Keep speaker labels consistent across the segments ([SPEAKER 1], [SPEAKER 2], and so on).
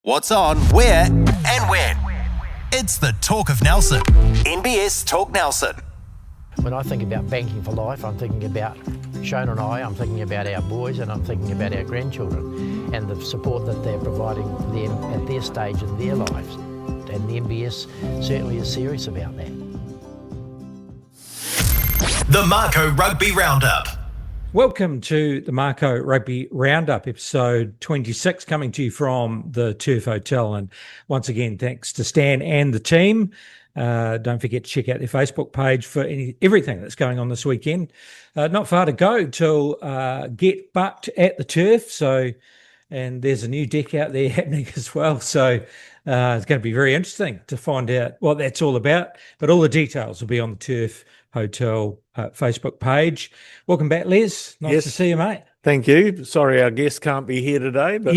[SPEAKER 1] What's on, where, and when. It's the Talk of Nelson. NBS Talk Nelson.
[SPEAKER 2] When I think about banking for life, I'm thinking about Sione and I'm thinking about our boys, and I'm thinking about our grandchildren and the support that they're providing them at their stage in their lives. And the NBS certainly is serious about that.
[SPEAKER 1] The Mako Rugby Roundup.
[SPEAKER 3] Welcome to the Mako Rugby Roundup, episode 26, coming to you from the Turf Hotel. And once again, thanks to Stan and the team. Don't forget to check out their Facebook page for everything that's going on this weekend. Not far to go till Get Bucked at the Turf. And there's a new deck out there happening as well. So it's going to be very interesting to find out what that's all about. But all the details will be on the Turf Hotel Facebook page. Welcome back, Les. Nice to see you, mate.
[SPEAKER 4] Thank you. Sorry our guest can't be here today, but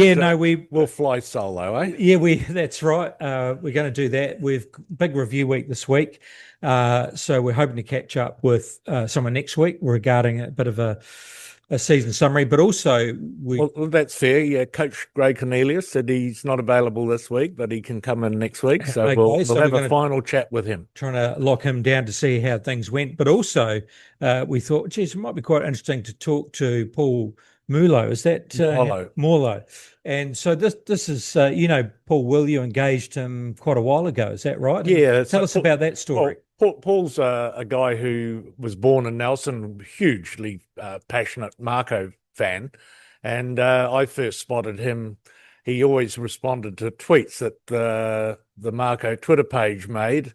[SPEAKER 4] we'll fly solo, eh?
[SPEAKER 3] Yeah, that's right. We're going to do that. We've big review week this week. So we're hoping to catch up with someone next week regarding a bit of a season summary, but also
[SPEAKER 4] Well, that's fair. Yeah, Coach Gray Cornelius said he's not available this week, but he can come in next week. So
[SPEAKER 3] Okay,
[SPEAKER 4] we'll
[SPEAKER 3] so
[SPEAKER 4] have a final chat with him.
[SPEAKER 3] Trying to lock him down to see how things went. But also we thought, geez, it might be quite interesting to talk to Paul Mulo. Is that Morlo? And so this is, Paul Will, you engaged him quite a while ago. Is that right?
[SPEAKER 4] Yeah.
[SPEAKER 3] Tell us about that story.
[SPEAKER 4] Paul's a guy who was born in Nelson, hugely passionate Mako fan. And I first spotted him. He always responded to tweets that the Mako Twitter page made.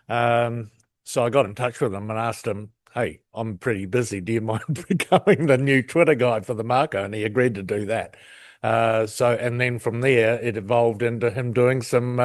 [SPEAKER 4] So I got in touch with him and asked him, hey, I'm pretty busy. Do you mind becoming the new Twitter guy for the Mako? And he agreed to do that. And then from there, it evolved into him doing some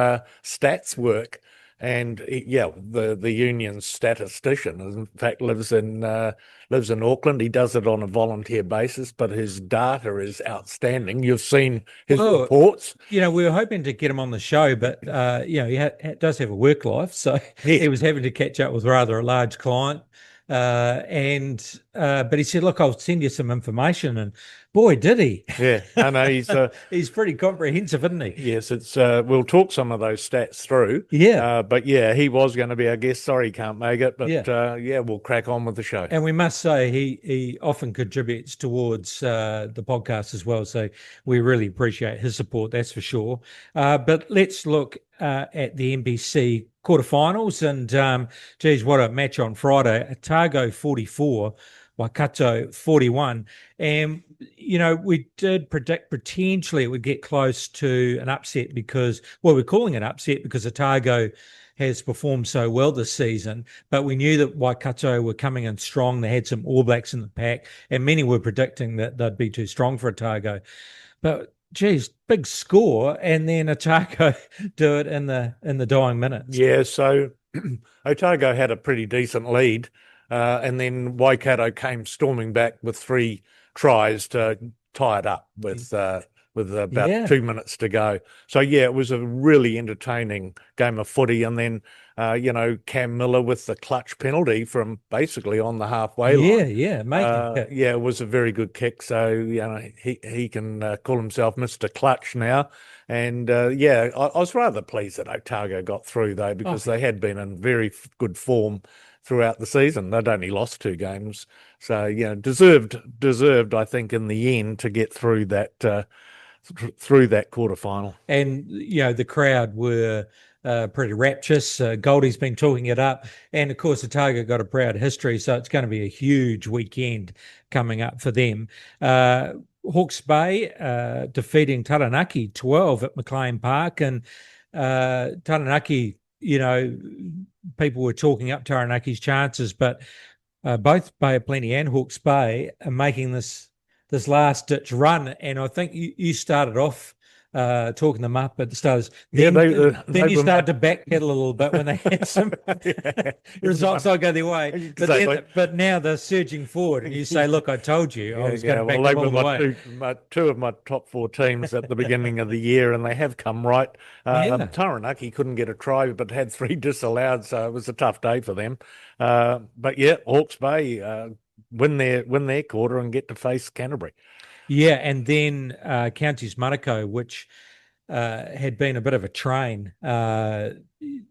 [SPEAKER 4] stats work. And the union's statistician, in fact, lives in Auckland. He does it on a volunteer basis, but his data is outstanding. You've seen his reports.
[SPEAKER 3] We were hoping to get him on the show, but he does have a work life, so he was having to catch up with rather a large client. But he said, look, I'll send you some information, and boy, did he.
[SPEAKER 4] Yeah, I know.
[SPEAKER 3] He's pretty comprehensive, isn't he?
[SPEAKER 4] Yes, we'll talk some of those stats through.
[SPEAKER 3] Yeah.
[SPEAKER 4] But yeah, he was going to be our guest. Sorry he can't make it, but we'll crack on with the show.
[SPEAKER 3] And we must say he often contributes towards the podcast as well, so we really appreciate his support, that's for sure. But let's look at the NBC quarterfinals, and geez, what a match on Friday. Otago 44, Waikato 41, and we did predict potentially it would get close to an upset because, well, we're calling it an upset because Otago has performed so well this season, but we knew that Waikato were coming in strong. They had some All Blacks in the pack, and many were predicting that they'd be too strong for Otago. But geez, big score, and then Otago do it in the dying minutes.
[SPEAKER 4] Yeah, so Otago had a pretty decent lead, and then Waikato came storming back with 3 tries to tie it up with about 2 minutes to go. So yeah, it was a really entertaining game of footy, and then Cam Miller with the clutch penalty from basically on the halfway line. It was a very good kick. So he can call himself Mr. Clutch now. And I was rather pleased that Otago got through though, because they had been in very good form throughout the season. They'd only lost 2 games, so deserved I think in the end to get through that quarterfinal.
[SPEAKER 3] And the crowd were pretty rapturous. Goldie's been talking it up, and of course Otago got a proud history, so it's going to be a huge weekend coming up for them. Hawke's Bay defeating Taranaki 12 at McLean Park, and Taranaki, people were talking up Taranaki's chances, but both Bay of Plenty and Hawke's Bay are making this last-ditch run, and I think you started off talking them up at the start. Then you started to backpedal a little bit when they had some results not go their way.
[SPEAKER 4] Exactly.
[SPEAKER 3] But now they're surging forward, and you say, look, I told you I was going to back them all the way.
[SPEAKER 4] Two of my top 4 teams at the beginning of the year, and they have come right. Taranaki couldn't get a try, but had 3 disallowed, so it was a tough day for them. But yeah, Hawke's Bay win their quarter and get to face Canterbury.
[SPEAKER 3] Yeah, and then Counties Manukau, which had been a bit of a train.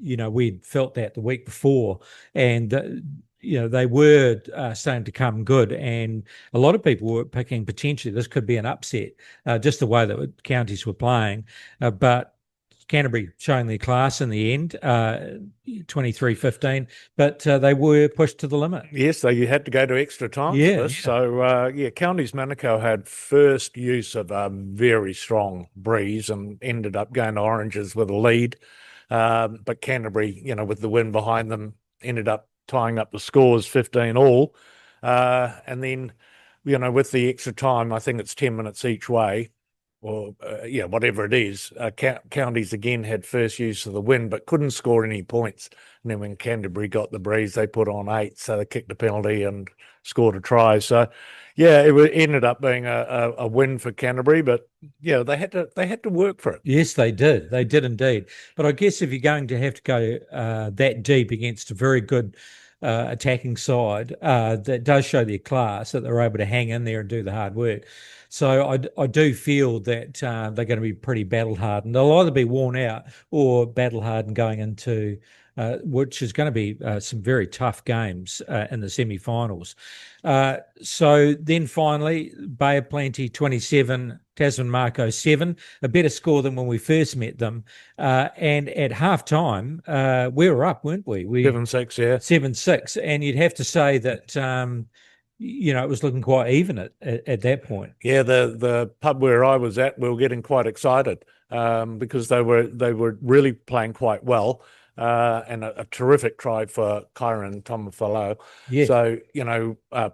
[SPEAKER 3] We'd felt that the week before, and they were starting to come good, and a lot of people were picking potentially this could be an upset, just the way that counties were playing, but Canterbury showing their class in the end, 23-15, but they were pushed to the limit.
[SPEAKER 4] Yes, so you had to go to extra time for this. Yeah. So, Counties Manukau had first use of a very strong breeze and ended up going to Oranges with a lead. But Canterbury, with the wind behind them, ended up tying up the scores 15-all. And then, with the extra time, I think it's 10 minutes each way, or whatever it is, Counties again had first use of the wind, but couldn't score any points. And then when Canterbury got the breeze, they put on 8, so they kicked a penalty and scored a try. So, it ended up being a win for Canterbury, but they had to work for it.
[SPEAKER 3] Yes, they did indeed. But I guess if you're going to have to go that deep against a very good attacking side, that does show their class, that they're able to hang in there and do the hard work. So I do feel that they're going to be pretty battle hardened. They'll either be worn out or battle hardened going into which is going to be some very tough games in the semi-finals. So then finally, Bay of Plenty 27, Tasman Mako 7, a better score than when we first met them. And at half-time, we were up, weren't we?
[SPEAKER 4] 7-6, yeah.
[SPEAKER 3] 7-6. And you'd have to say that it was looking quite even at that point.
[SPEAKER 4] Yeah, the pub where I was at, we were getting quite excited because they were really playing quite well, and a terrific try for Kyron Tomafalo.
[SPEAKER 3] Yes.
[SPEAKER 4] So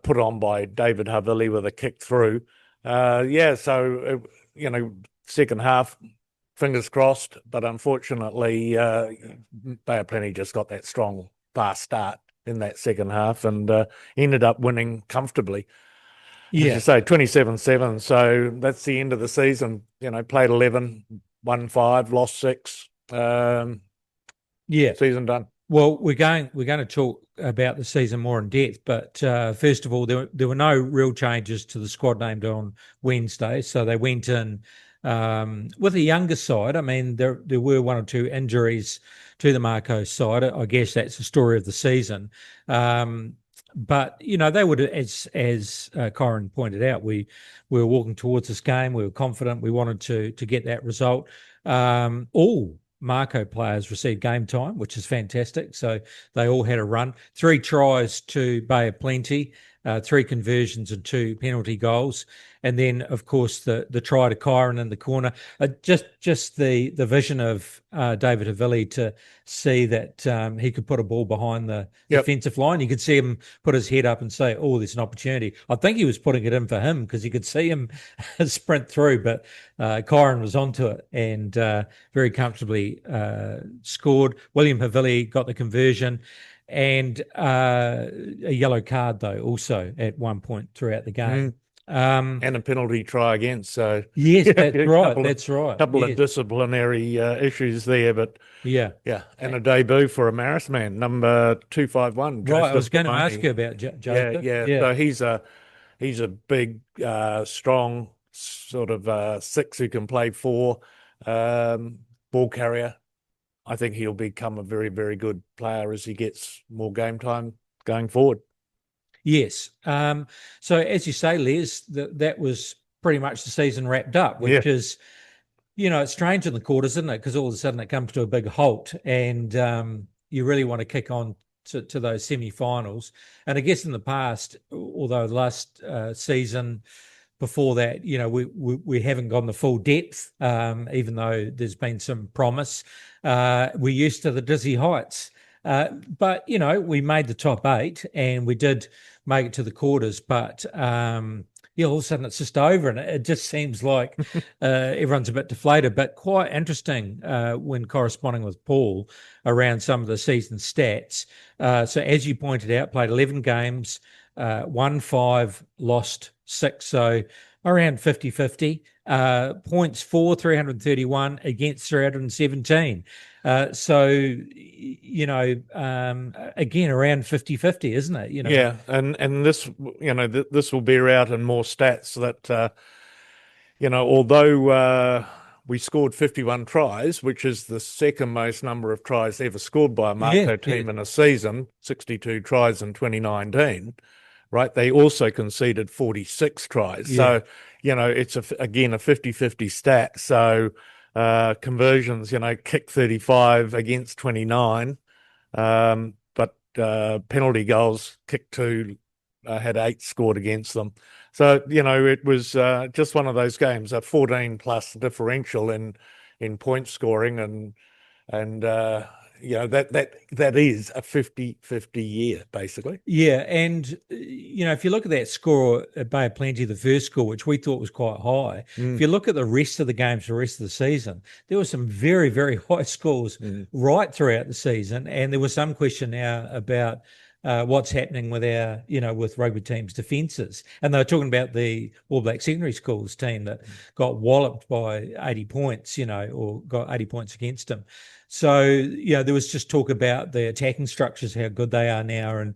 [SPEAKER 4] put on by David Havili with a kick through. So second half, fingers crossed, but unfortunately, Bay of Plenty just got that strong, fast start in that second half and ended up winning comfortably.
[SPEAKER 3] Yeah.
[SPEAKER 4] As you say, 27-7. So that's the end of the season. Played 11, won 5, lost 6. Season done.
[SPEAKER 3] Well, we're going to talk about the season more in depth, but first of all, there were no real changes to the squad named on Wednesday, so they went in with a younger side. I mean, there were 1 or 2 injuries to the Mako side. I guess that's the story of the season. But they would, as Kyron pointed out, we were walking towards this game. We were confident. We wanted to get that result. All Mako players received game time, which is fantastic. So they all had a run. 3 tries to Bay of Plenty, 3 conversions and 2 penalty goals. And then, of course, the try to Kyron in the corner. Just the vision of David Havili to see that he could put a ball behind the defensive line. You could see him put his head up and say, oh, there's an opportunity. I think he was putting it in for him because you could see him sprint through, but Kyron was onto it and very comfortably scored. William Havili got the conversion. And a yellow card, though, also at one point throughout the game.
[SPEAKER 4] And a penalty try again. So
[SPEAKER 3] yes, that's right. That's right.
[SPEAKER 4] A couple of disciplinary issues there, but
[SPEAKER 3] yeah,
[SPEAKER 4] and a debut for a Maris man, number 251.
[SPEAKER 3] Right, I was going to ask you about Joseph.
[SPEAKER 4] Yeah. So he's a big, strong sort of 6 who can play 4, ball carrier. I think he'll become a very, very good player as he gets more game time going forward.
[SPEAKER 3] Yes. So as you say, Les, that was pretty much the season wrapped up, which is, it's strange in the quarters, isn't it? Because all of a sudden it comes to a big halt and you really want to kick on to those semi-finals. And I guess in the past, although last season before that, we haven't gone the full depth, even though there's been some promise. We're used to the dizzy heights. But, we made the top 8 and we did make it to the quarters. But, all of a sudden it's just over and it just seems like everyone's a bit deflated. But quite interesting when corresponding with Paul around some of the season stats. So as you pointed out, played 11 games, won 5, lost 6. So around 50-50. Points for 331 against 317. Again, around 50-50, isn't it?
[SPEAKER 4] Yeah, and this, this will bear out in more stats that, although we scored 51 tries, which is the second most number of tries ever scored by a Mako team in a season, 62 tries in 2019, right? They also conceded 46 tries. So, it's, again, a 50-50 stat. So conversions, kick 35 against 29, but penalty goals, kick 2, had 8 scored against them. So, it was just one of those games, a 14-plus differential in point scoring, and that is a 50-50 year, basically.
[SPEAKER 3] Yeah, and, if you look at that score at Bay of Plenty, the first score, which we thought was quite high, if you look at the rest of the games, the rest of the season, there were some very, very high scores right throughout the season, and there was some question now about what's happening with our, with rugby teams' defences. And they were talking about the All Black Secondary Schools team that got walloped by 80 points, or got 80 points against them. So, there was just talk about the attacking structures, how good they are now, and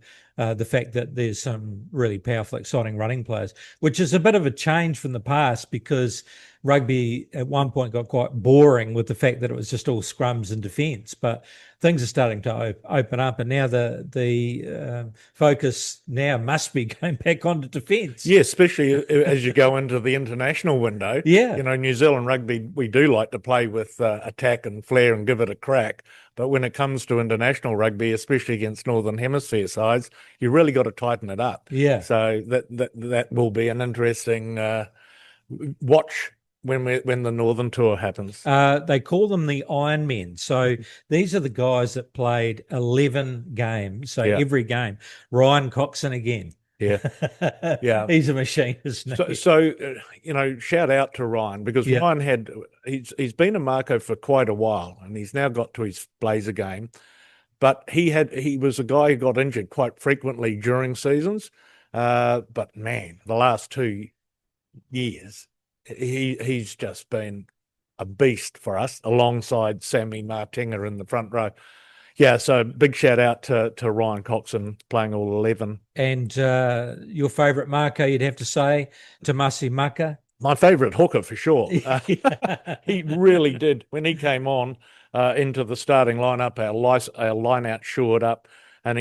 [SPEAKER 3] the fact that there's some really powerful, exciting running players, which is a bit of a change from the past, because rugby at one point got quite boring with the fact that it was just all scrums and defence. But things are starting to open up, and now the focus now must be going back onto defence.
[SPEAKER 4] Yeah, especially as you go into the international window.
[SPEAKER 3] Yeah.
[SPEAKER 4] New Zealand rugby, we do like to play with attack and flair and give it a crack. But when it comes to international rugby, especially against Northern Hemisphere sides, you really got to tighten it up.
[SPEAKER 3] Yeah.
[SPEAKER 4] So that will be an interesting watch when the Northern Tour happens.
[SPEAKER 3] They call them the Iron Men. So these are the guys that played 11 games. So every game. Ryan Coxon again.
[SPEAKER 4] Yeah. Yeah.
[SPEAKER 3] He's a machine, isn't he?
[SPEAKER 4] So shout out to Ryan, because Ryan he's been a Mako for quite a while, and he's now got to his Blazer game. But he was a guy who got injured quite frequently during seasons. But man, the last 2 years, he's just been a beast for us, alongside Sammy Martinga in the front row. Yeah, so big shout out to Ryan Coxon, playing all 11.
[SPEAKER 3] And your favourite Mako, you'd have to say, Tasman Mako?
[SPEAKER 4] My favourite hooker, for sure. He really did. When he came on into the starting lineup, our line-out shored up, and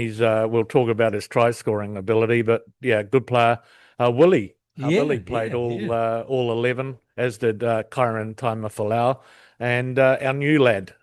[SPEAKER 4] we'll talk about his try-scoring ability, but yeah, good player. Willie played all 11, as did Kyron Taima-Falau, and our new lad,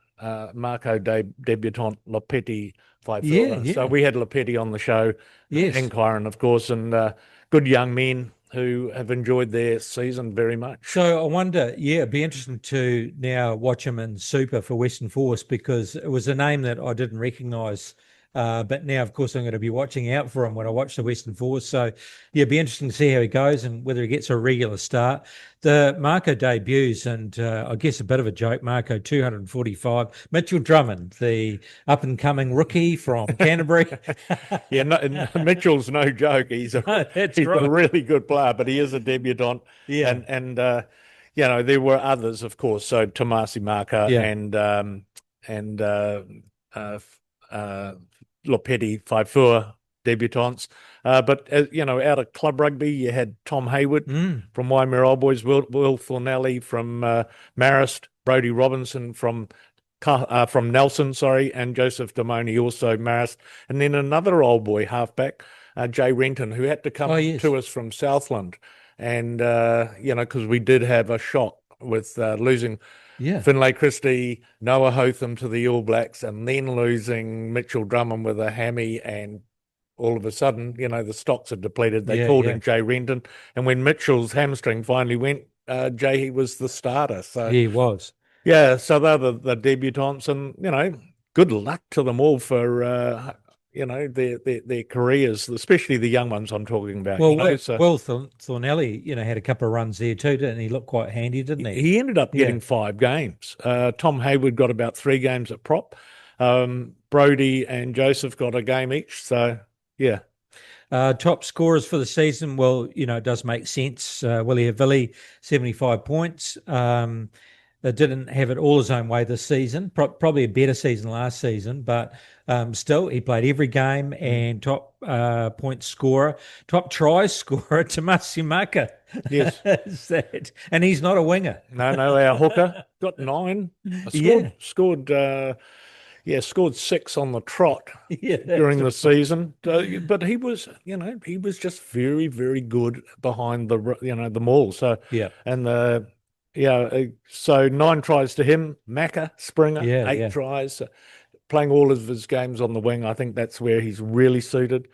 [SPEAKER 4] Mako debutant Lopeti Faifua. So we had Lopeti on the show, and Kyron, of course, and good young men who have enjoyed their season very much.
[SPEAKER 3] So I wonder, it'd be interesting to now watch him in Super for Western Force, because it was a name that I didn't recognise. But now, of course, I'm going to be watching out for him when I watch the Western Force. So, it'd be interesting to see how he goes and whether he gets a regular start. The Mako debuts, and I guess a bit of a joke, Mako 245. Mitchell Drummond, the up-and-coming rookie from Canterbury.
[SPEAKER 4] Mitchell's no joke. He's a really good player, but he is a debutant. Yeah. And there were others, of course. So, Tasman Mako and Lopeti Faifua debutants. But, out of club rugby, you had Tom Hayward from Waimea Old Boys, Will Thornelli from Marist, Brodie Robinson from Nelson, and Joseph Damoni, also Marist. And then another old boy halfback, Jay Renton, who had to come to us from Southland. And, because we did have a shock with losing Finlay Christie, Noah Hotham to the All Blacks, and then losing Mitchell Drummond with a hammy, and all of a sudden, the stocks are depleted. They called in Jay Renton, and when Mitchell's hamstring finally went, Jay was the starter. So
[SPEAKER 3] he was.
[SPEAKER 4] Yeah, so they're the debutants, and good luck to them all for their careers, especially the young ones I'm talking about.
[SPEAKER 3] Well, Will Thornelli, had a couple of runs there too, didn't he? Looked quite handy, didn't he?
[SPEAKER 4] He ended up getting 5 games. Tom Hayward got about 3 games at prop. Brodie and Joseph got a game each. So, yeah.
[SPEAKER 3] Top scorers for the season, well, it does make sense. Willie Havili, 75 points. didn't have it all his own way this season. Probably a better season last season, but still, he played every game and top point scorer, top try scorer, Tasman Mako.
[SPEAKER 4] Yes.
[SPEAKER 3] And he's not a winger.
[SPEAKER 4] No, our hooker got 9. Scored 6 on the trot during the season. But he was just very, very good behind the maul. So
[SPEAKER 3] yeah,
[SPEAKER 4] and so 9 tries to him. Macca, Springer, 8 tries. Playing all of his games on the wing, I think that's where he's really suited.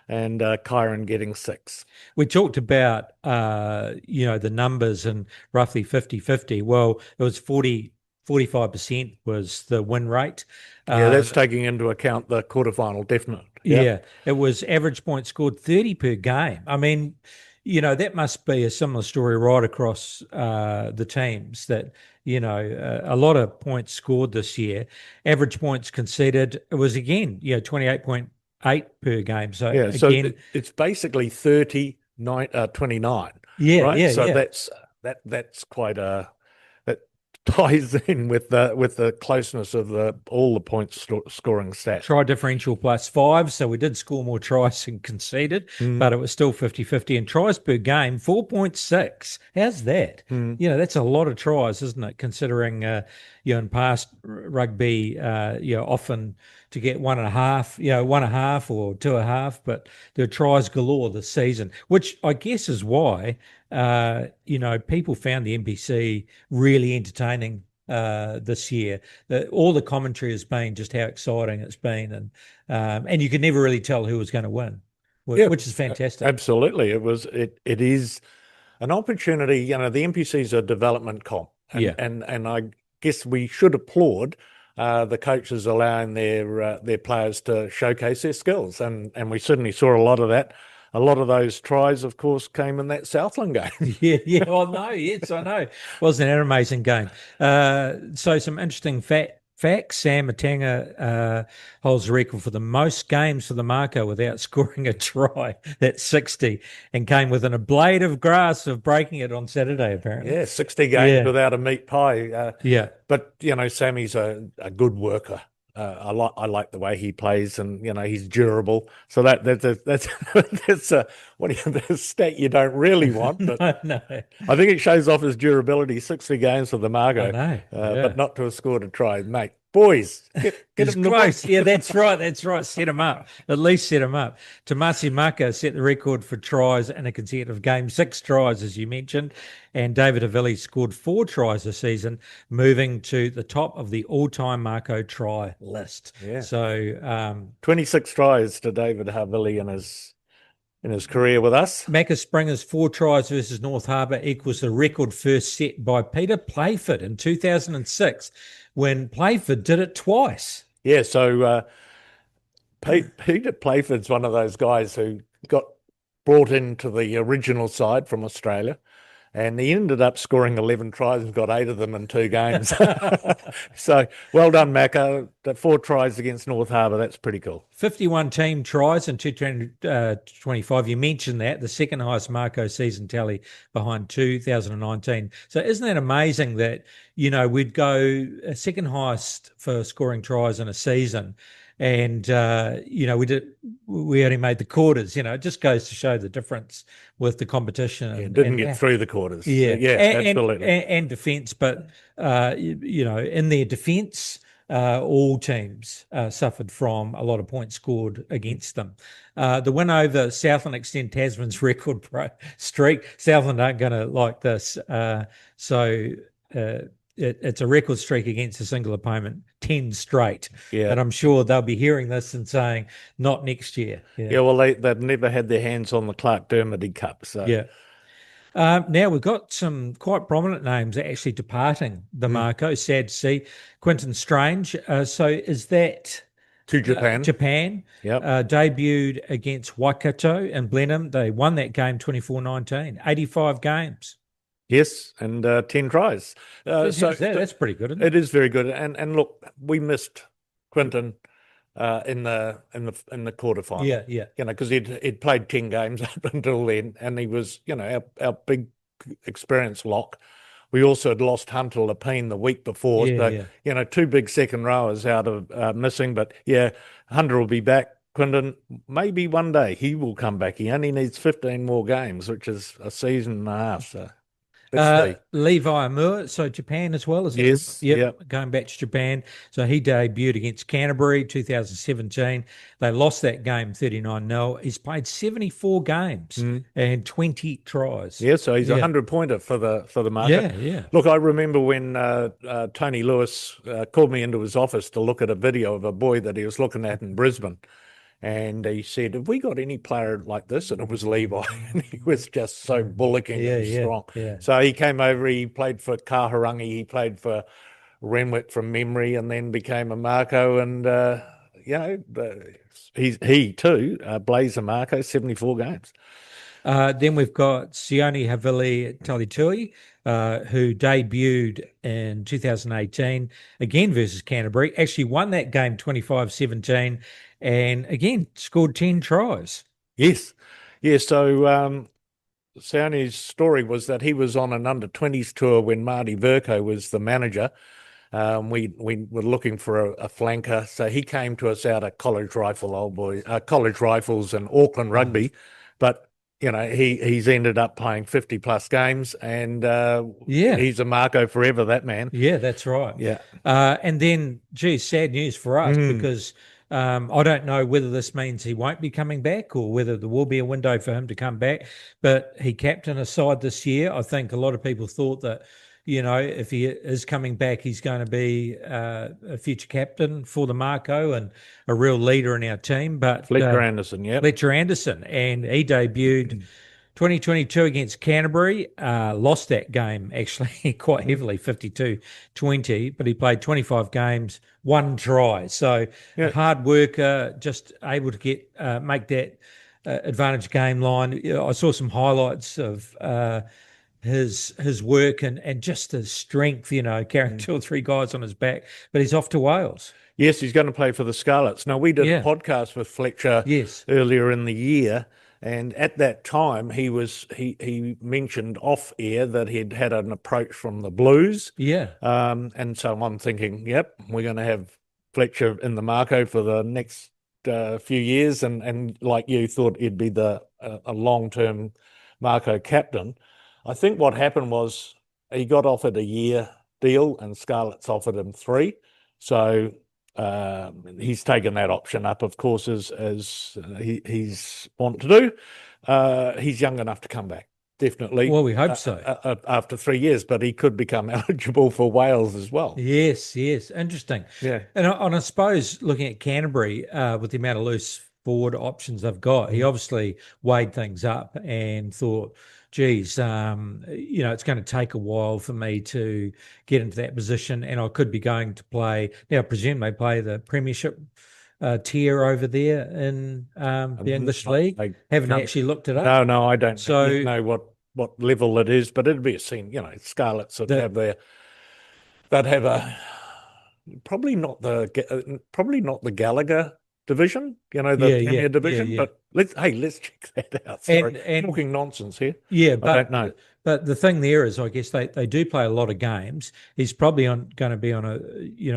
[SPEAKER 4] And Kyron getting 6.
[SPEAKER 3] We talked about, the numbers and roughly 50-50. Well, it was 45% was the win rate.
[SPEAKER 4] That's taking into account the quarterfinal, definitely.
[SPEAKER 3] Yeah, it was average points scored 30 per game. I mean, that must be a similar story right across the teams that, a lot of points scored this year. Average points conceded, it was again, 28.8 per game. So again,
[SPEAKER 4] it's basically 30, 29.
[SPEAKER 3] Yeah,
[SPEAKER 4] right?
[SPEAKER 3] yeah,
[SPEAKER 4] so
[SPEAKER 3] yeah.
[SPEAKER 4] that's quite that ties in with the closeness of all the points scoring stats.
[SPEAKER 3] Try differential +5, so we did score more tries than conceded, but it was still 50-50. And tries per game, 4.6. How's that? That's a lot of tries, isn't it? Considering, in past rugby, often to get 1.5, 1.5 or 2.5, but there are tries galore this season, which I guess is why, people found the NPC really entertaining this year. All the commentary has been just how exciting it's been, and you could never really tell who was going to win, which is fantastic.
[SPEAKER 4] Absolutely, it is an opportunity. The NPC is a development comp, and I guess we should applaud the coaches allowing their players to showcase their skills, and we certainly saw a lot of that. A lot of those tries, of course, came in that Southland game.
[SPEAKER 3] Yeah. Well, no, yes, I know. Wasn't an amazing game? So some interesting facts. Sam Matanga holds the record for the most games for the Mako without scoring a try. That's 60, and came within a blade of grass of breaking it on Saturday, apparently.
[SPEAKER 4] Yeah, 60 games without a meat pie. But, Sammy's a good worker. I like the way he plays, and he's durable. So that's a stat you don't really want. But
[SPEAKER 3] no.
[SPEAKER 4] I think it shows off his durability. 60 games for the Mako,
[SPEAKER 3] I know,
[SPEAKER 4] but not to have scored a try, mate. Boys, get him
[SPEAKER 3] close. Yeah, that's right. Set him up. At least set him up. Tasman Mako set the record for tries in a consecutive game, 6 tries, as you mentioned. And David Havili scored 4 tries this season, moving to the top of the all-time Mako try list.
[SPEAKER 4] Yeah.
[SPEAKER 3] So
[SPEAKER 4] 26 tries to David Havili in his career with us.
[SPEAKER 3] Macca Springer's 4 tries versus North Harbour equals the record first set by Peter Playford in 2006, when Playford did it twice.
[SPEAKER 4] Yeah, so Peter Playford's one of those guys who got brought into the original side from Australia, and he ended up scoring 11 tries and got 8 of them in 2 games. So well done, Mako. The 4 tries against North Harbour, that's pretty cool.
[SPEAKER 3] 51 team tries in 2025. You mentioned that, the second highest Mako season tally behind 2019. So isn't that amazing that, we'd go second highest for scoring tries in a season, and we only made the quarters. It just goes to show the difference with the competition.
[SPEAKER 4] Didn't get through the quarters. Absolutely.
[SPEAKER 3] And defence, but in their defence, all teams suffered from a lot of points scored against them. The win over Southland extend Tasman's record streak. Southland aren't going to like this, it's a record streak against a single opponent, 10 straight.
[SPEAKER 4] Yeah.
[SPEAKER 3] And I'm sure they'll be hearing this and saying, not next year.
[SPEAKER 4] Yeah, well, they've never had their hands on the Clark Dermody Cup. So.
[SPEAKER 3] Yeah. Now, we've got some quite prominent names actually departing the Mako. Sad to see. Quinten Strange. So is that...
[SPEAKER 4] To Japan.
[SPEAKER 3] Japan.
[SPEAKER 4] Yep.
[SPEAKER 3] Debuted against Waikato and Blenheim. They won that game 24-19. 85 games.
[SPEAKER 4] Yes, and 10 tries.
[SPEAKER 3] That's pretty good, isn't it?
[SPEAKER 4] It is very good. And look, we missed Quinten in the quarterfinal.
[SPEAKER 3] Yeah.
[SPEAKER 4] Because he'd played 10 games up until then, and he was, our big experienced lock we also had lost Hunter Lepine the week before.
[SPEAKER 3] Yeah,
[SPEAKER 4] So,
[SPEAKER 3] yeah.
[SPEAKER 4] you know, two big second rowers out of missing. But yeah, Hunter will be back. Quinten, maybe one day he will come back. He only needs 15 more games, which is a season and a half. So let's see.
[SPEAKER 3] Levi Aumua, so Japan as well, is it?
[SPEAKER 4] Yes, yep.
[SPEAKER 3] Going back to Japan. So he debuted against Canterbury 2017. They lost that game 39-0. He's played 74 games and 20 tries.
[SPEAKER 4] Yeah, so he's a 100-pointer for the market.
[SPEAKER 3] Yeah.
[SPEAKER 4] Look, I remember when Tony Lewis called me into his office to look at a video of a boy that he was looking at in Brisbane. And he said, have we got any player like this? And it was Levi. And he was just so bullocking and strong.
[SPEAKER 3] Yeah.
[SPEAKER 4] So he came over, he played for Kaharangi, he played for Renwick from memory, and then became a Mako. And, you know, he too, blazed a Mako, 74 games.
[SPEAKER 3] Then we've got Sione Havili Talitui, who debuted in 2018, again versus Canterbury, actually won that game 25-17, and again scored 10 tries.
[SPEAKER 4] Yes. Yeah, so Sione's story was that he was on an under-20s tour when Marty Verco was the manager. We were looking for a flanker, so he came to us out of College Rifles and Auckland Rugby, but you know he's ended up playing 50+ games, and he's a Mako forever. That man.
[SPEAKER 3] Yeah, that's right.
[SPEAKER 4] Yeah,
[SPEAKER 3] and then, geez, sad news for us because I don't know whether this means he won't be coming back or whether there will be a window for him to come back. But he captained a side this year. I think a lot of people thought that, you know, if he is coming back, he's going to be a future captain for the Mako and a real leader in our team. But
[SPEAKER 4] Fletcher Anderson, yeah.
[SPEAKER 3] Fletcher Anderson. And he debuted 2022 against Canterbury, lost that game actually quite heavily, 52-20, but he played 25 games, 1 try. So hard worker, just able to get make that advantage game line. You know, I saw some highlights of his work and just his strength, you know, carrying 2 or 3 guys on his back. But he's off to Wales.
[SPEAKER 4] Yes, he's going to play for the Scarlets. Now, we did a podcast with Fletcher earlier in the year, and at that time he mentioned off air that he'd had an approach from the Blues.
[SPEAKER 3] Yeah.
[SPEAKER 4] And so I'm thinking, yep, we're going to have Fletcher in the Mako for the next few years, and like you thought he'd be a long-term Mako captain. I think what happened was he got offered a year deal and Scarlets offered him 3. So he's taken that option up, of course, as he's wanted to do. He's young enough to come back, definitely.
[SPEAKER 3] Well, we hope so.
[SPEAKER 4] After 3 years, but he could become eligible for Wales as well.
[SPEAKER 3] Yes. Interesting.
[SPEAKER 4] Yeah.
[SPEAKER 3] And I suppose looking at Canterbury with the amount of loose forward options they've got, he obviously weighed things up and thought, geez, you know, it's going to take a while for me to get into that position, and I could be going to play. Now, I presume they play the Premiership tier over there in the English League. I haven't actually looked it up.
[SPEAKER 4] No, I don't know what level it is, but it'd be a scene. You know, Scarlets would have they'd have a probably not the Gallagher division, you know, the Premier division, but let's check that out. Sorry, and talking nonsense here.
[SPEAKER 3] Yeah, but
[SPEAKER 4] I don't know.
[SPEAKER 3] But the thing there is, I guess they do play a lot of games. He's probably going to be on a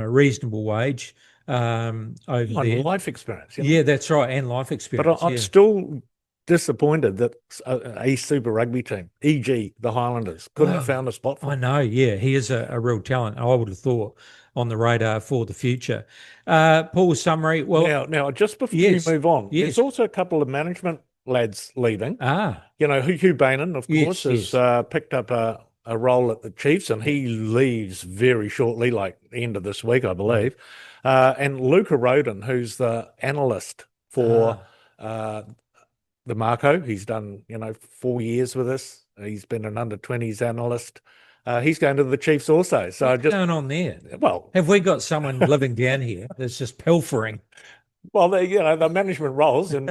[SPEAKER 3] reasonable wage over there.
[SPEAKER 4] Life experience. You
[SPEAKER 3] know? Yeah, that's right, and life experience.
[SPEAKER 4] But I'm still disappointed that a Super Rugby team, e.g. the Highlanders, couldn't have found a spot for him.
[SPEAKER 3] I know, yeah. He is a real talent. I would have thought on the radar for the future. Paul's summary. Well,
[SPEAKER 4] now, just before we move on, there's also a couple of management lads leaving. You know, Hugh Bainan, of course, has picked up a role at the Chiefs, and he leaves very shortly, like the end of this week, I believe. And Luca Roden, who's the analyst for the Mako. He's done, 4 years with us. He's been an under-20s analyst. He's going to the Chiefs also. So
[SPEAKER 3] what's going on there?
[SPEAKER 4] Well,
[SPEAKER 3] have we got someone living down here that's just pilfering?
[SPEAKER 4] Well, the management roles, and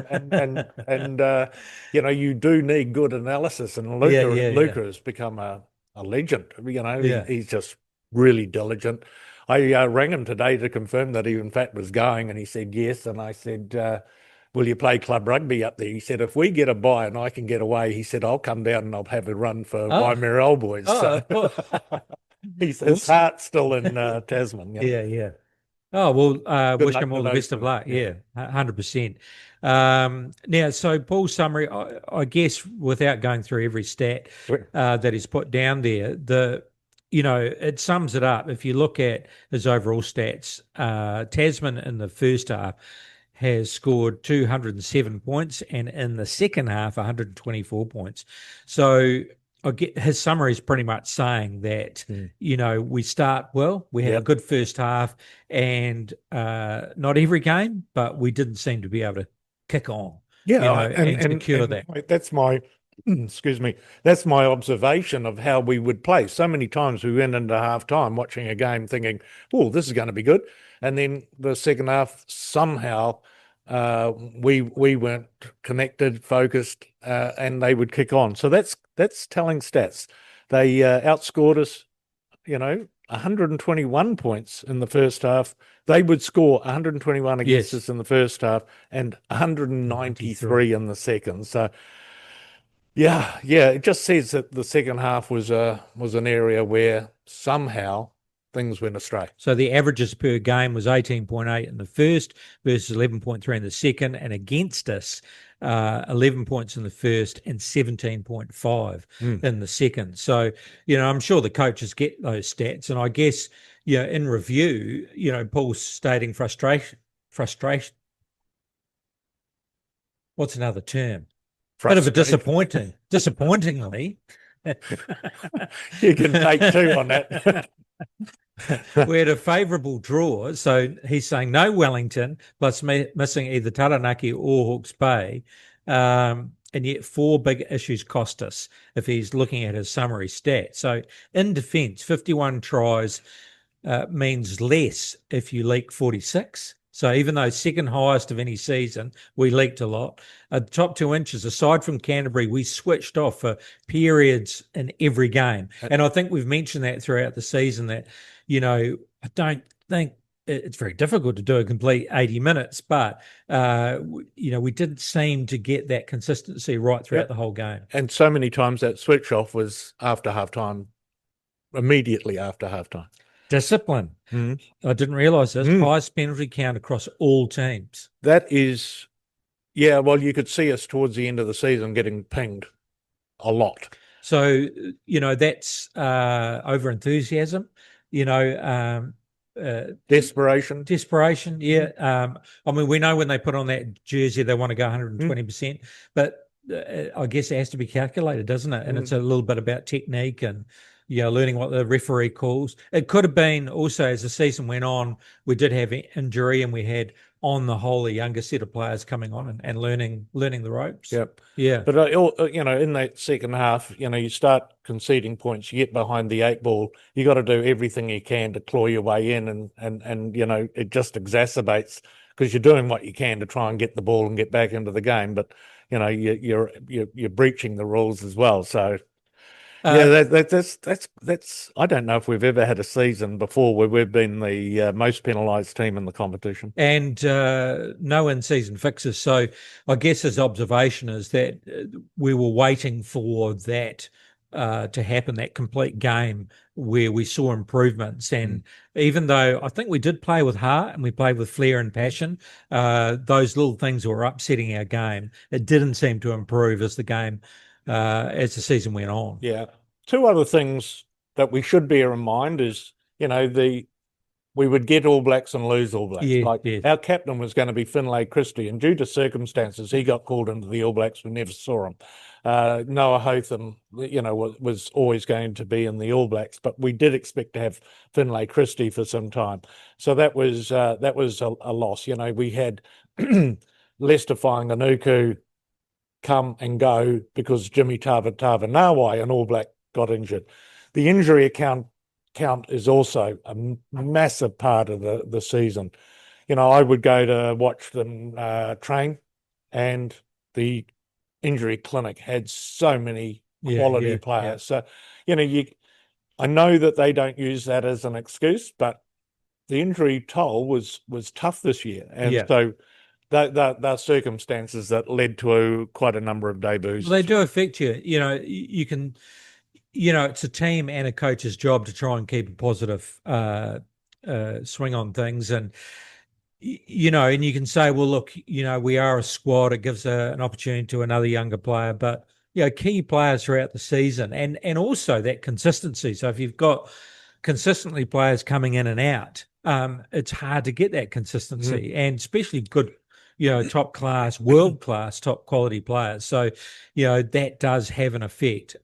[SPEAKER 4] you do need good analysis, and Luca has become a legend. He's just really diligent. I rang him today to confirm that he in fact was going, and he said yes. And I said, will you play club rugby up there? He said, if we get a bye and I can get away, he said, I'll come down and I'll have a run for Waimea Old Boys.
[SPEAKER 3] Oh,
[SPEAKER 4] His heart's still in Tasman.
[SPEAKER 3] yeah. Oh, well, wish
[SPEAKER 4] luck
[SPEAKER 3] him
[SPEAKER 4] to
[SPEAKER 3] all the
[SPEAKER 4] those
[SPEAKER 3] best of
[SPEAKER 4] two.
[SPEAKER 3] luck. Yeah, 100%. Now, so Paul's summary, I guess, without going through every stat that he's put down there, it sums it up. If you look at his overall stats, Tasman in the first half has scored 207 points, and in the second half, 124 points. So I get his summary is pretty much saying that, we start well, we had a good first half, and not every game, but we didn't seem to be able to kick on. And secure that.
[SPEAKER 4] That's my excuse me. That's my observation of how we would play. So many times we went into half time watching a game thinking, "Oh, this is going to be good," and then the second half somehow we weren't connected, focused, and they would kick on. So that's telling stats. They outscored us, 121 points in the first half. They would score 121 against us in the first half and 193 in the second. So, yeah, it just says that the second half was an area where somehow things went astray.
[SPEAKER 3] So the averages per game was 18.8 in the first versus 11.3 in the second, and against us, 11 points in the first and 17.5 in the second. So, I'm sure the coaches get those stats, and I guess, in review, Paul's stating frustration. What's another term? Bit of a disappointingly.
[SPEAKER 4] You can take two on that.
[SPEAKER 3] We had a favourable draw, so he's saying no Wellington, plus missing either Taranaki or Hawke's Bay, and yet 4 big issues cost us if he's looking at his summary stats. So in defence, 51 tries means less if you leak 46. So even though second highest of any season, we leaked a lot. The top 2 inches, aside from Canterbury, we switched off for periods in every game. And I think we've mentioned that throughout the season that, I don't think it's very difficult to do a complete 80 minutes, but, we didn't seem to get that consistency right throughout the whole game.
[SPEAKER 4] And so many times that switch off was after halftime, immediately after halftime.
[SPEAKER 3] Discipline. I didn't realise this. Highest penalty count across all teams.
[SPEAKER 4] That is, well, you could see us towards the end of the season getting pinged a lot.
[SPEAKER 3] So, that's over enthusiasm,
[SPEAKER 4] desperation.
[SPEAKER 3] Desperation, yeah. We know when they put on that jersey, they want to go 120%, but I guess it has to be calculated, doesn't it? And it's a little bit about technique and, learning what the referee calls. It could have been also, as the season went on, we did have injury and we had on the whole a younger set of players coming on and learning the ropes.
[SPEAKER 4] Yep.
[SPEAKER 3] Yeah.
[SPEAKER 4] But, in that second half, you start conceding points, you get behind the 8 ball, you got to do everything you can to claw your way in and it just exacerbates because you're doing what you can to try and get the ball and get back into the game. But, you're breaching the rules as well. So, that's. I don't know if we've ever had a season before where we've been the most penalised team in the competition,
[SPEAKER 3] and no in-season fixes. So I guess his observation is that we were waiting for that to happen, that complete game where we saw improvements. And even though I think we did play with heart and we played with flair and passion, those little things were upsetting our game. It didn't seem to improve as the season went on.
[SPEAKER 4] Yeah. 2 other things that we should bear in mind is, we would get All Blacks and lose All Blacks. Our captain was going to be Finlay Christie, and due to circumstances, he got called into the All Blacks. We never saw him. Noah Hotham, was always going to be in the All Blacks, but we did expect to have Finlay Christie for some time. So that was a loss. We had Lester Fainga'anuku come and go because Jimmy Tavanawai, an All Black, got injured. The injury count is also a massive part of the season. I would go to watch them train, and the injury clinic had so many quality players. So, I know that they don't use that as an excuse, but the injury toll was tough this year. And so They're circumstances that led to quite a number of debuts.
[SPEAKER 3] Well, they do affect you. You can, it's a team and a coach's job to try and keep a positive swing on things. And, and you can say, well, look, we are a squad. It gives an opportunity to another younger player. But, key players throughout the season and also that consistency. So if you've got consistently players coming in and out, it's hard to get that consistency, and especially good, top class, world class, top quality players. So, that does have an effect.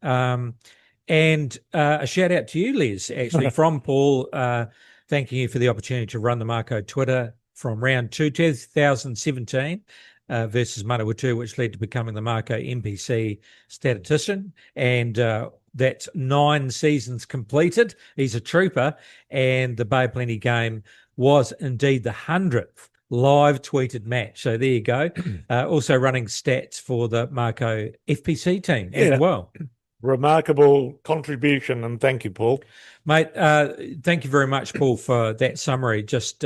[SPEAKER 3] And a shout out to you, Les, actually from Paul, thanking you for the opportunity to run the Mako Twitter from round 2, 2017 versus Manawatu, which led to becoming the Mako NPC statistician. And that's 9 seasons completed. He's a trooper. And the Bay of Plenty game was indeed the 100th live tweeted match. So there you go. Also running stats for the Mako FPC team as well.
[SPEAKER 4] Remarkable contribution, and thank you, Paul.
[SPEAKER 3] Mate, thank you very much, Paul, for that summary. Just,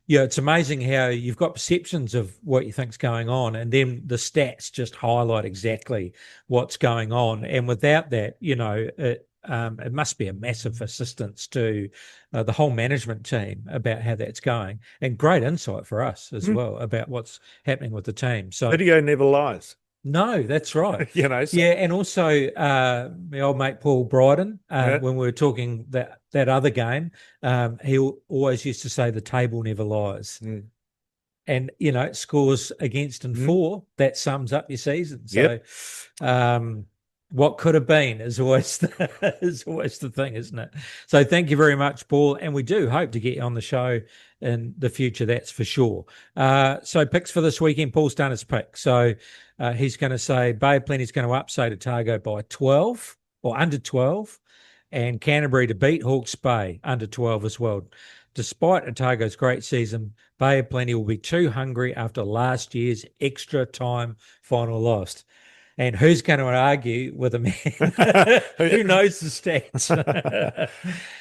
[SPEAKER 3] it's amazing how you've got perceptions of what you think's going on, and then the stats just highlight exactly what's going on. And without that, it must be a massive assistance to the whole management team about how that's going, and great insight for us as well about what's happening with the team. So
[SPEAKER 4] video never lies.
[SPEAKER 3] No, that's right.
[SPEAKER 4] So.
[SPEAKER 3] Yeah, and also my old mate Paul Bryden, when we were talking that other game, he always used to say the table never lies. And, scores against and for, that sums up your season. So what could have been is always the thing, isn't it? So thank you very much, Paul. And we do hope to get you on the show in the future, that's for sure. So picks for this weekend, Paul's done his pick. So he's going to say Bay of Plenty's going to upset Otago by 12 or under 12, and Canterbury to beat Hawke's Bay under 12 as well. Despite Otago's great season, Bay of Plenty will be too hungry after last year's extra time final loss. And who's going to argue with a man who knows the stats?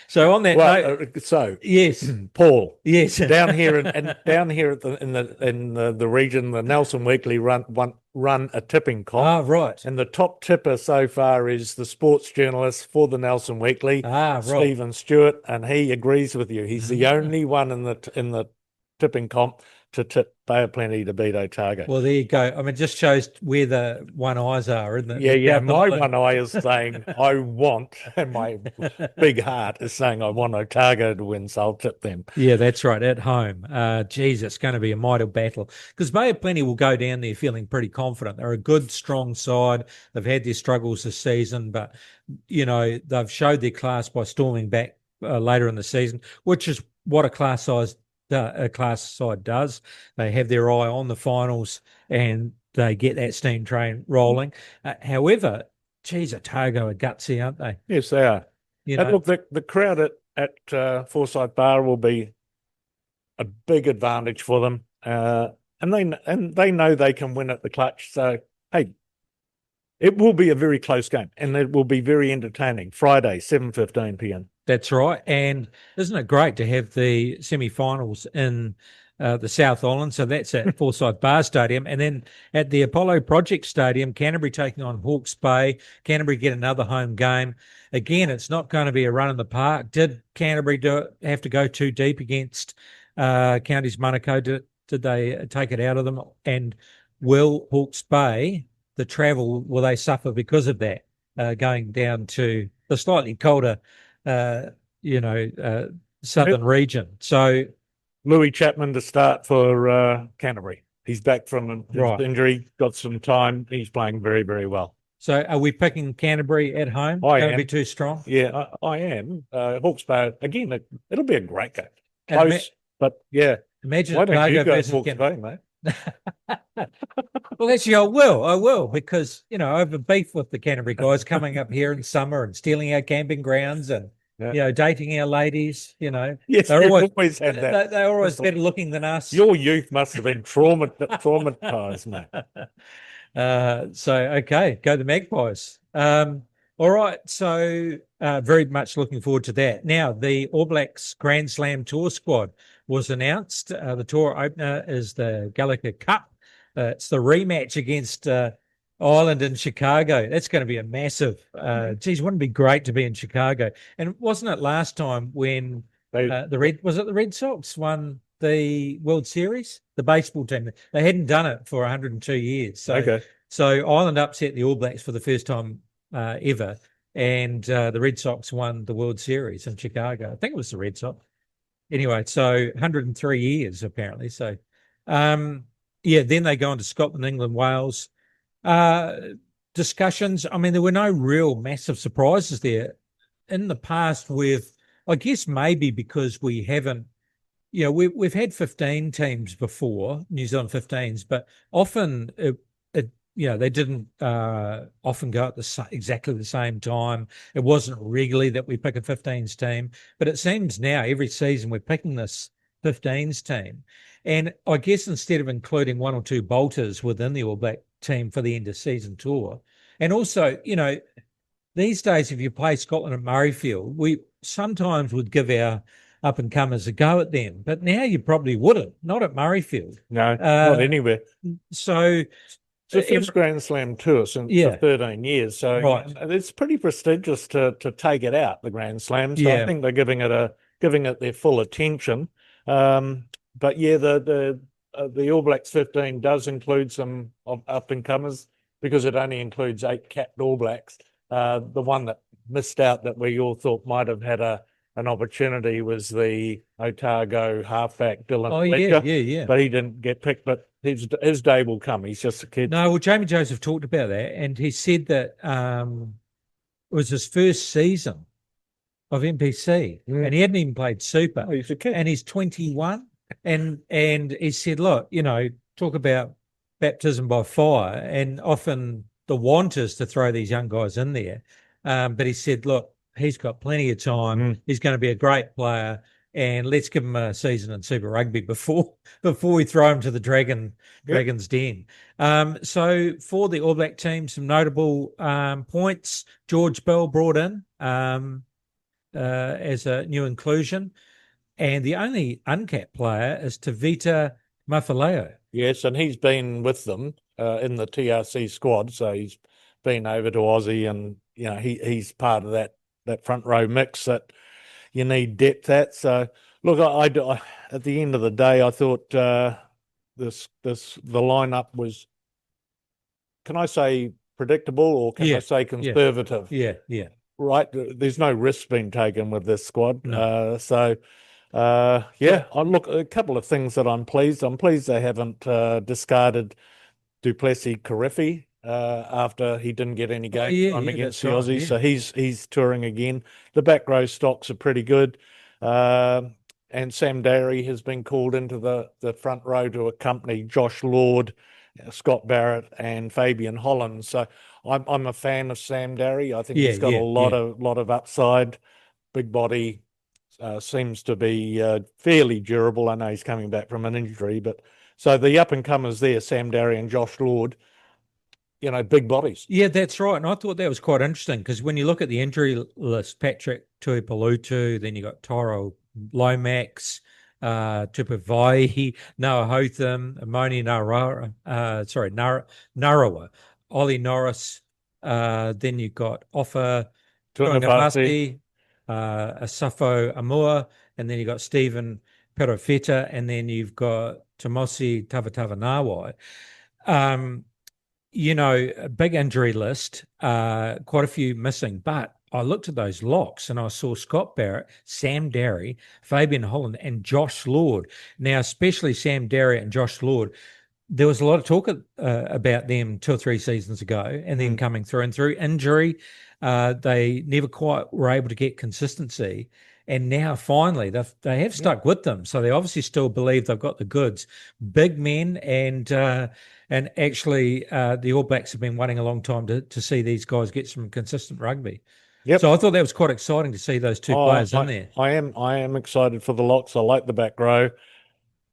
[SPEAKER 3] So on that note, yes,
[SPEAKER 4] Paul,
[SPEAKER 3] yes,
[SPEAKER 4] down here down here in the region, the Nelson Weekly run a tipping comp.
[SPEAKER 3] Ah, right.
[SPEAKER 4] And the top tipper so far is the sports journalist for the Nelson Weekly, Stephen Stewart, and he agrees with you. He's the only one in the tipping comp to tip Bay of Plenty to beat Otago.
[SPEAKER 3] Well, there you go. I mean, it just shows where the one eyes are, isn't it?
[SPEAKER 4] Yeah. My one eye is saying I want, and my big heart is saying I want Otago to win, so I'll tip them.
[SPEAKER 3] Yeah, that's right, at home. Geez, it's going to be a mighty battle, because Bay of Plenty will go down there feeling pretty confident. They're a good, strong side. They've had their struggles this season, but, they've showed their class by storming back later in the season, which is what a class side does. They have their eye on the finals and they get that steam train rolling. However, geez, Otago are gutsy, aren't they?
[SPEAKER 4] Yes, they are. And look, the crowd at Forsyth Bar will be a big advantage for them, and they know they can win at the clutch. So hey, it will be a very close game, and it will be very entertaining. Friday, 7:15 p.m.
[SPEAKER 3] That's right. And isn't it great to have the semi-finals in the South Island? So that's at Forsyth Bar Stadium. And then at the Apollo Project Stadium, Canterbury taking on Hawke's Bay. Canterbury get another home game. Again, it's not going to be a run in the park. Did Canterbury have to go too deep against Counties Manukau? Did they take it out of them? And will Hawke's Bay, the travel, will they suffer because of that, going down to the slightly colder southern region? So
[SPEAKER 4] Louis Chapman to start for Canterbury. He's back from his injury, got some time. He's playing very, very well.
[SPEAKER 3] So are we picking Canterbury at home? Going to be too strong?
[SPEAKER 4] Yeah, I am. Hawke's Bay, again, it'll be a great game. Close, but yeah.
[SPEAKER 3] Imagine
[SPEAKER 4] why don't you go to Hawke's Bay, mate?
[SPEAKER 3] Well, actually, I will, because, I have a beef with the Canterbury guys coming up here in summer and stealing our camping grounds and, dating our ladies,
[SPEAKER 4] Yes,
[SPEAKER 3] they're
[SPEAKER 4] always had that.
[SPEAKER 3] They're always better looking than us.
[SPEAKER 4] Your youth must have been traumatized, mate.
[SPEAKER 3] So, okay, go the Magpies. All right, so very much looking forward to that. Now, the All Blacks Grand Slam Tour squad was announced. The tour opener is the Gallagher Cup. It's the rematch against Ireland in Chicago. That's going to be a massive. Geez, wouldn't it be great to be in Chicago? And wasn't it last time when the Red Sox won the World Series? The baseball team. They hadn't done it for 102 years. So Ireland upset the All Blacks for the first time ever, and the Red Sox won the World Series in Chicago. I think it was the Red Sox. Anyway, so 103 years apparently. So, then they go on to Scotland, England, Wales. Discussions. I mean, there were no real massive surprises there. In the past, I guess maybe because we haven't, we've had 15 teams before, New Zealand 15s, but often they didn't often go at exactly the same time. It wasn't regularly that we pick a 15s team, but it seems now every season we're picking this 15s team. And I guess instead of including one or two bolters within the All Black team for the end of season tour, and also, these days if you play Scotland at Murrayfield, we sometimes would give our up-and-comers a go at them, but now you probably wouldn't, not at Murrayfield.
[SPEAKER 4] No, not anywhere.
[SPEAKER 3] So
[SPEAKER 4] it's the first Grand Slam tour since for 13 years, so it's pretty prestigious to take it out, the Grand Slam. So I think they're giving it their full attention. But the All Blacks 15 does include some up-and-comers because it only includes 8 capped All Blacks. The one that missed out that we all thought might have had an opportunity was the Otago halfback Dylan Fletcher.
[SPEAKER 3] Yeah.
[SPEAKER 4] But he didn't get picked, but his day will come. He's just a kid.
[SPEAKER 3] No, well, Jamie Joseph talked about that, and he said that it was his first season of NPC, and he hadn't even played Super.
[SPEAKER 4] Oh, he's a kid.
[SPEAKER 3] And he's 21. And he said, look, talk about baptism by fire, and often the want is to throw these young guys in there. But he said, look, he's got plenty of time. He's going to be a great player, and let's give him a season in Super Rugby before we throw him to the Dragon's Den. So for the All Black team, some notable points. George Bell brought in as a new inclusion. And the only uncapped player is Tavita Mafaleo.
[SPEAKER 4] Yes, and he's been with them in the TRC squad, so he's been over to Aussie, and he's part of that front row mix that you need depth at. So look, I at the end of the day, I thought the lineup was, can I say predictable, or can I say conservative?
[SPEAKER 3] Yeah.
[SPEAKER 4] Right, there's no risk being taken with this squad.
[SPEAKER 3] No.
[SPEAKER 4] I look, a couple of things that I'm pleased. I'm pleased they haven't discarded Duplessis Karifi after he didn't get any game time against the Aussies. So he's touring again. The back row stocks are pretty good. And Sam Darry has been called into the front row to accompany Josh Lord, Scott Barrett, and Fabian Holland. So I'm a fan of Sam Darry. I think he's got a lot of upside, big body. Seems to be fairly durable. I know he's coming back from an injury, but so the up-and-comers there, Sam Darry and Josh Lord, big bodies.
[SPEAKER 3] Yeah, that's right. And I thought that was quite interesting because when you look at the injury list, Patrick Tuipulotu, then you got Tyrell Lomax, Tupavai, Noah Hotham, Moni Narawa, Ollie Norris, then you've got Offa Tuangapasi, Asafo Aumua, and then you've got Stephen Perofeta, and then you've got Tomosi Tavatavanawai. A big injury list, quite a few missing, but I looked at those locks and I saw Scott Barrett, Sam Darry, Fabian Holland, and Josh Lord. Now, especially Sam Darry and Josh Lord, there was a lot of talk about them 2 or 3 seasons ago, and then coming through injury, they never quite were able to get consistency. And now finally they have stuck with them. So they obviously still believe they've got the goods. Big men, and actually the All Blacks have been waiting a long time to see these guys get some consistent rugby.
[SPEAKER 4] Yep.
[SPEAKER 3] So I thought that was quite exciting to see those two players in there.
[SPEAKER 4] I am excited for the locks. I like the back row,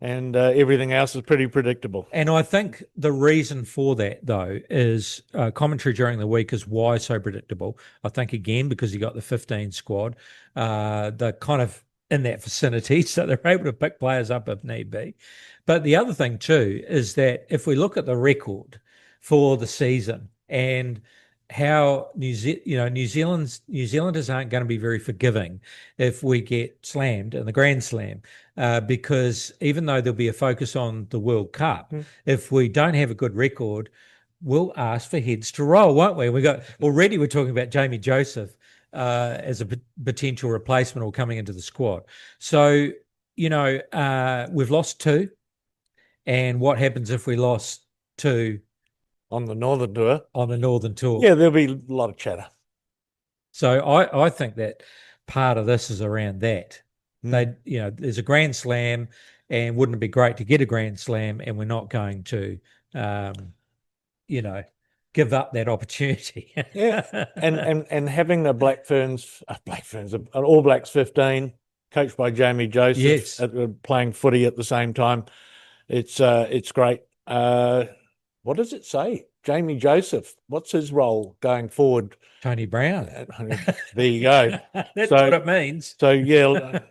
[SPEAKER 4] and everything else is pretty predictable.
[SPEAKER 3] And I think the reason for that, though, is commentary during the week is why so predictable. I think, again, because you got the 15 squad, the kind of in that vicinity, so they're able to pick players up if need be. But the other thing too is that if we look at the record for the season and how New Zealanders aren't going to be very forgiving if we get slammed in the Grand Slam, because even though there'll be a focus on the World Cup, if we don't have a good record, we'll ask for heads to roll, won't we? We're talking about Jamie Joseph as a potential replacement or coming into the squad. So, we've lost 2. And what happens if we lost 2
[SPEAKER 4] on the Northern Tour?
[SPEAKER 3] Yeah,
[SPEAKER 4] there'll be a lot of chatter.
[SPEAKER 3] So I think that part of this is around that. There's a Grand Slam, and wouldn't it be great to get a Grand Slam? And we're not going to, give up that opportunity.
[SPEAKER 4] Yeah, and having the an All Blacks 15, coached by Jamie Joseph,
[SPEAKER 3] yes,
[SPEAKER 4] playing footy at the same time, it's great. What does it say? Jamie Joseph, what's his role going forward?
[SPEAKER 3] Tony Brown.
[SPEAKER 4] There you go.
[SPEAKER 3] That's what it means.
[SPEAKER 4] So, yeah,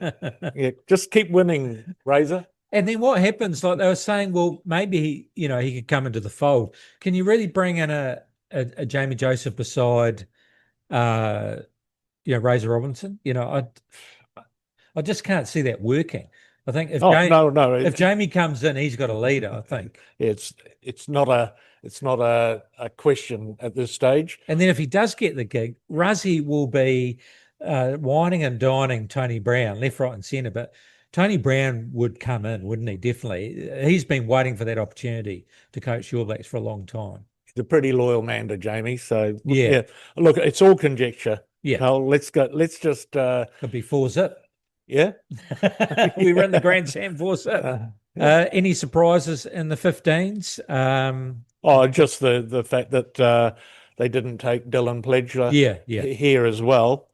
[SPEAKER 4] just keep winning, Razor.
[SPEAKER 3] And then what happens, like they were saying, well, maybe he could come into the fold. Can you really bring in a Jamie Joseph beside, Razor Robinson? I just can't see that working. I think if Jamie comes in, he's got a leader, I think.
[SPEAKER 4] It's not a question at this stage.
[SPEAKER 3] And then if he does get the gig, Ruzzy will be whining and dining Tony Brown, left, right and centre. But Tony Brown would come in, wouldn't he? Definitely. He's been waiting for that opportunity to coach the All Blacks for a long time.
[SPEAKER 4] He's a pretty loyal man to Jamie. So,
[SPEAKER 3] yeah.
[SPEAKER 4] Look, it's all conjecture.
[SPEAKER 3] Yeah.
[SPEAKER 4] Carl, let's go. Let's just...
[SPEAKER 3] Could be 4-zip.
[SPEAKER 4] Yeah.
[SPEAKER 3] We run the Grand Slam 4-zip. Any surprises in the 15s?
[SPEAKER 4] Just the fact that they didn't take Dylan Pledger here as well.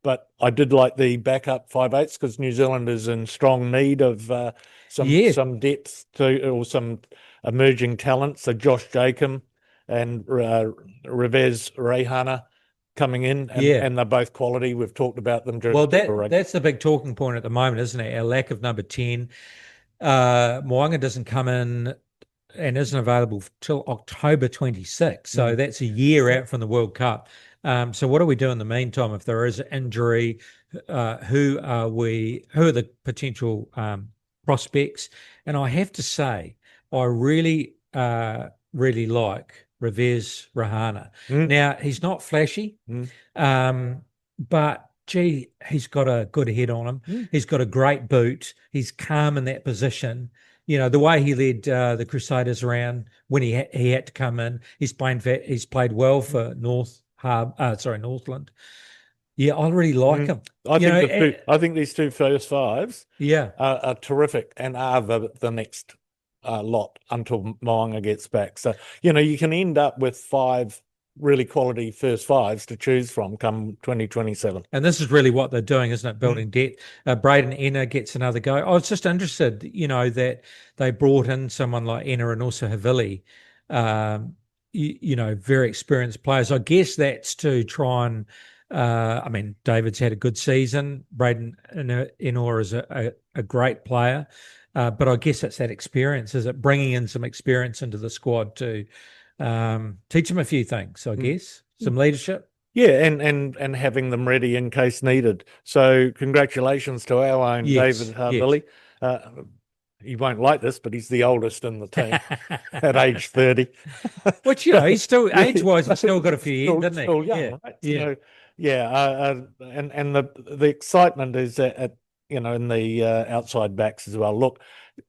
[SPEAKER 4] But I did like the backup 5/8s because New Zealand is in strong need of some depth or some emerging talent. So Josh Jacob and Revez Rehana coming in, and they're both quality. We've talked about them during
[SPEAKER 3] that's the big talking point at the moment, isn't it? Our lack of number 10. Mo'unga doesn't come in and isn't available till October 26th. So that's a year out from the World Cup. So what do we do in the meantime if there is an injury? Who are the potential prospects? And I have to say, I really like Revez Rehana. Now, he's not flashy, but gee, he's got a good head on him. He's got a great boot. He's calm in that position. The way he led the Crusaders around when he had to come in. He's played well for Northland. Yeah, I really like him.
[SPEAKER 4] I think these 2 first 5s are terrific and are the next lot until Mo'unga gets back. So, you can end up with 5 really quality first 5s to choose from come 2027.
[SPEAKER 3] And this is really what they're doing, isn't it? Building depth. Braden Enna gets another go. I was just interested, that they brought in someone like Enna and also Havili, very experienced players. I guess that's to try and, David's had a good season. Braden Enna is a great player. But I guess it's that experience. Is it bringing in some experience into the squad to teach them a few things, I guess, some leadership?
[SPEAKER 4] Yeah, and having them ready in case needed. So congratulations to our own David Havili. He won't like this, but he's the oldest in the team at age 30.
[SPEAKER 3] Which, he's still, age-wise, he's still got a few years, doesn't he?
[SPEAKER 4] Still young, right? And the excitement is at in the outside backs as well. Look,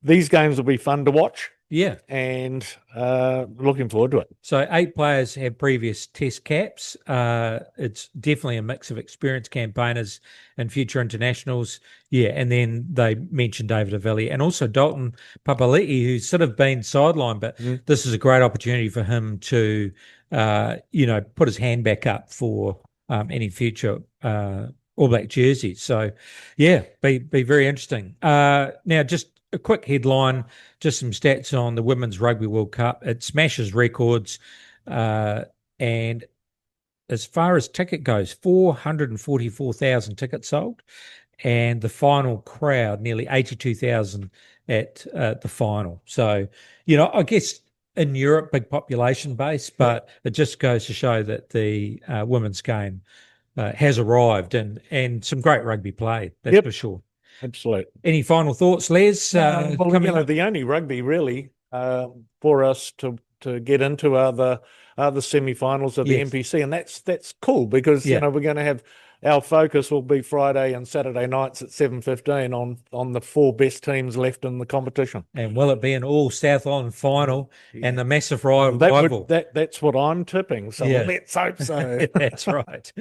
[SPEAKER 4] these games will be fun to watch.
[SPEAKER 3] Yeah.
[SPEAKER 4] And looking forward to it.
[SPEAKER 3] So 8 players have previous test caps. It's definitely a mix of experienced campaigners and future internationals. Yeah, and then they mentioned David Havili and also Dalton Papali'i, who's sort of been sidelined, but this is a great opportunity for him to, put his hand back up for any future All Black jerseys. So, yeah, be very interesting. Now, just a quick headline, just some stats on the Women's Rugby World Cup. It smashes records, and as far as ticket goes, 444,000 tickets sold. and the final crowd, nearly 82,000 at the final. So, I guess in Europe, big population base, but it just goes to show that the women's game has arrived and some great rugby played, that's for sure.
[SPEAKER 4] Absolutely.
[SPEAKER 3] Any final thoughts, Les?
[SPEAKER 4] Well, the only rugby really for us to get into are the semi-finals of the NPC, and that's cool because we're going to have our focus will be Friday and Saturday nights at 7:15 on the 4 best teams left in the competition.
[SPEAKER 3] And will it be an all South Island final and the massive rival?
[SPEAKER 4] That's what I'm tipping. So let's hope so.
[SPEAKER 3] That's right.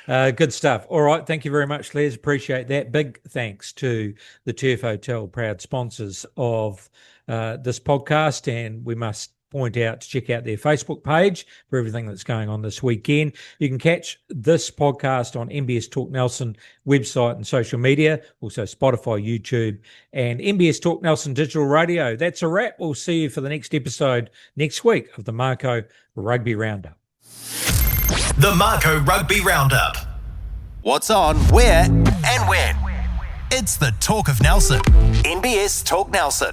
[SPEAKER 3] Good stuff. All right. Thank you very much, Les. Appreciate that. Big thanks to the Turf Hotel, proud sponsors of this podcast, and we must point out to check out their Facebook page for everything that's going on this weekend. You can catch this podcast on MBS Talk Nelson website and social media, also Spotify, YouTube, and MBS Talk Nelson Digital Radio. That's a wrap. We'll see you for the next episode next week of the Mako Rugby Roundup.
[SPEAKER 1] The Mako Rugby Roundup. What's on, where, and when. It's the Talk of Nelson. NBS Talk Nelson.